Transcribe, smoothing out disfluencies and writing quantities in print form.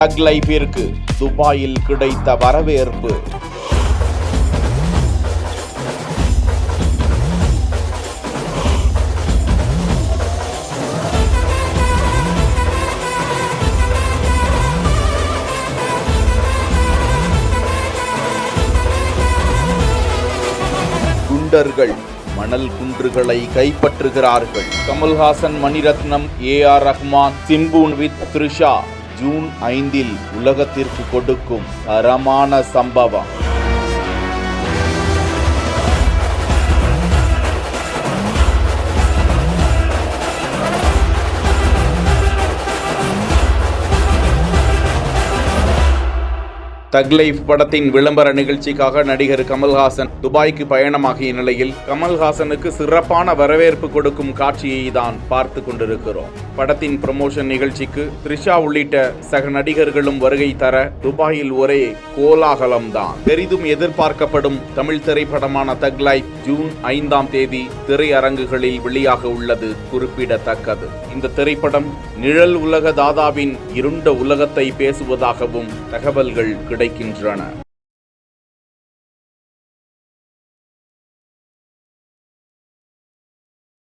தக் லைஃபிற்கு துபாயில் கிடைத்த வரவேற்பு. குண்டர்கள் மணல் குன்றுகளை கைப்பற்றுகிறார்கள். கமல்ஹாசன், மணிரத்னம், AR ரஹ்மான், சிம்பூன் வித் த்ரிஷா ஜூன் 5 உலகத்திற்கு கொடுக்கும் தரமான சம்பவம். தக் லைஃப் படத்தின் விளம்பர நிகழ்ச்சிக்காக நடிகர் கமல்ஹாசன் துபாய்க்கு பயணமாகிய நிலையில் கமல்ஹாசனுக்கு சிறப்பான வரவேற்பு கொடுக்கும் காட்சியை தான் பார்த்து கொண்டிருக்கிறோம். படத்தின் ப்ரமோஷன் நிகழ்ச்சிக்கு த்ரிஷா உள்ளிட்ட சக நடிகர்களும் வருகை தர துபாயில் ஒரே கோலாகலம்தான். பெரிதும் எதிர்பார்க்கப்படும் தமிழ் திரைப்படமான தக் லைஃப் ஜூன் 5 திரையரங்குகளில் வெளியாக உள்ளது குறிப்பிடத்தக்கது. இந்த திரைப்படம் நிழல் உலக தாதாவின் இருண்ட உலகத்தை பேசுவதாகவும் தகவல்கள் கிடைக்கின்றன.